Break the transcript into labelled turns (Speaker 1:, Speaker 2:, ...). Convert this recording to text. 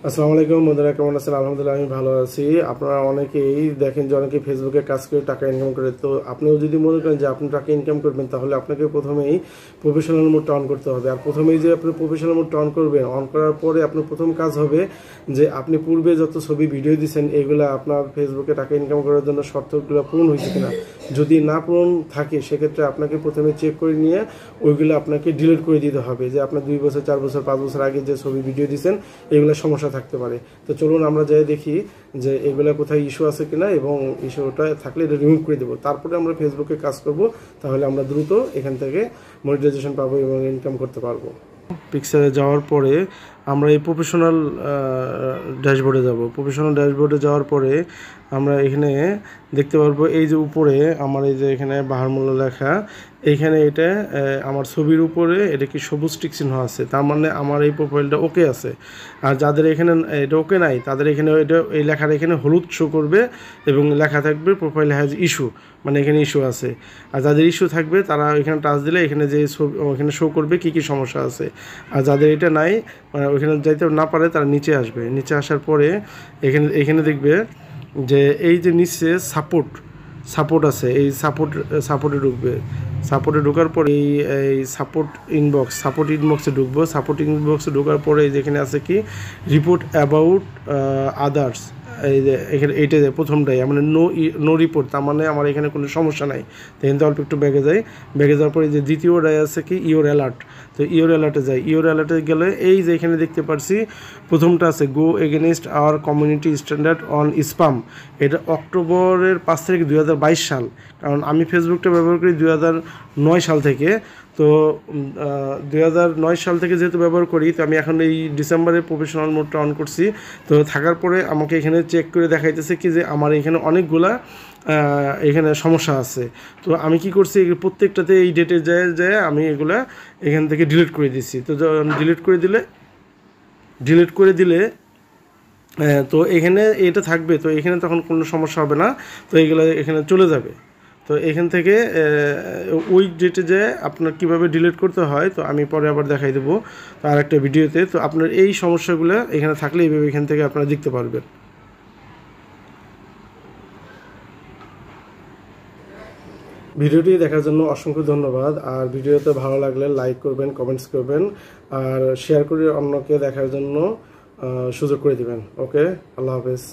Speaker 1: আসসালামু আলাইকুম বন্ধুরা, কেমন আছেন? আলহামদুলিল্লাহ আমি ভালো আছি। আপনারা অনেকেই দেখেন যে অনেকে ফেসবুকে কাজ করে টাকা ইনকাম করে। তো আপনিও যদি মনে করেন যে আপনি টাকা ইনকাম করবেন, তাহলে আপনাকে প্রথমেই প্রফেশনাল মোডটা অন করতে হবে। আর প্রথমেই যে আপনি প্রফেশনাল মোডটা অন করবেন, অন করার পরে আপনার প্রথম কাজ হবে যে আপনি পূর্বে যত ছবি ভিডিও দিয়েছেন এগুলো আপনার ফেসবুকে টাকা ইনকাম করার জন্য শর্তগুলো পূরণ হয়েছে কিনা। যদি না পূরণ থাকে সেক্ষেত্রে আপনাকে প্রথমে চেক করে নিয়ে ওইগুলো আপনাকে ডিলিট করে দিতে হবে। যে আপনার 2 বছর 4 বছর 5 বছর আগে যে ছবি ভিডিও দিয়েছেন এগুলো সমস্যা থাকতে পারে। তো চলুন আমরা যাই দেখি যে এগুলা কোথায় ইস্যু আছে কিনা, এবং ইস্যুটা থাকলে এটা রিমুভ করে দেবো। তারপরে আমরা ফেসবুকে কাজ করব, তাহলে আমরা দ্রুত এখান থেকে মনিটাইজেশন পাবো এবং ইনকাম করতে পারবো। পিক্সেলে যাওয়ার পরে আমরা এই প্রফেশনাল ড্যাশবোর্ডে যাব। প্রফেশনাল ড্যাশবোর্ডে যাওয়ার পরে আমরা এখানে দেখতে পারবো এই যে উপরে আমার এই যে এখানে বাহারমূল্য লেখা, এইখানে এটা আমার ছবির উপরে এটা কি সবুজ টিক চিহ্ন আছে, তার মানে আমার এই প্রোফাইলটা ওকে আছে। আর যাদের এখানে এটা ওকে নাই তাদের এখানে এটা এই লেখাটা এখানে হলুদ শো করবে এবং লেখা থাকবে প্রোফাইল হ্যাজ ইস্যু, মানে এখানে ইস্যু আছে। আর যাদের ইস্যু থাকবে তারা এখানে টাচ দিলে এখানে যে ওখানে শো করবে কী কী সমস্যা আছে। আর যাদের এটা নাই, মানে ওইখানে যাইতে না পারে, তারা নিচে আসবে। নিচে আসার পরে এখানে দেখবে যে এই যে নিচে সাপোর্ট আছে, এই সাপোর্টে ঢুকবে। সাপোর্টে ঢোকার পরে এই সাপোর্ট ইনবক্সে ঢুকবো। সাপোর্ট ইনবক্সে ঢোকার পরে যেখানে আছে কি রিপোর্ট অ্যাবাউট আদার্স, এই যে এখানে এইটা প্রথমটাই মানে নো রিপোর্ট, তার মানে আমার এখানে কোনো সমস্যা নাই। তো এখানে অল্প একটু ব্যাগে যাওয়ার পরে যে দ্বিতীয়টাই আছে কি ইওর অ্যালার্ট। তো ইওর অ্যালার্টে যাই। ইওর অ্যালার্টে গেলে এই যে এখানে দেখতে পাচ্ছি প্রথমটা আছে go against our community standard on spam. এটা অক্টোবরের 5 তারিখ 2022 সাল। কারণ আমি ফেসবুকটা ব্যবহার করি 2009 সাল থেকে। তো 2009 সাল থেকে যেহেতু ব্যবহার করি, তো আমি এখন এই ডিসেম্বরে প্রফেশনাল মোডটা অন করছি। তো থাকার পরে আমাকে এখানে চেক করে দেখাইতেছে কি যে আমার এখানে অনেকগুলা এখানে সমস্যা আছে। তো আমি কি করছি, প্রত্যেকটাতে এই ডেটে যায় আমি এগুলা এখান থেকে ডিলিট করে দিচ্ছি। তো ডিলিট করে দিলে তো এখানে এটা থাকবে, তো এখানে তখন কোনো সমস্যা হবে না। তো এইগুলো এখানে চলে যাবে। তো এখান থেকে ওই ডেটে যে আপনার কিভাবে ডিলিট করতে হয়, তো আমি পরে আবার দেখাই দেবো তো আর একটা ভিডিওতে। তো আপনার এই সমস্যাগুলো এখানে থাকলে এইভাবে এখান থেকে আপনারা দেখতে পারবেন। ভিডিওটি দেখার জন্য অসংখ্য ধন্যবাদ। আর ভিডিওতে ভালো লাগলে লাইক করবেন, কমেন্টস করবেন, আর শেয়ার করে অন্যকে দেখার জন্য সুযোগ করে দিবেন। ওকে, আল্লাহ হাফেজ।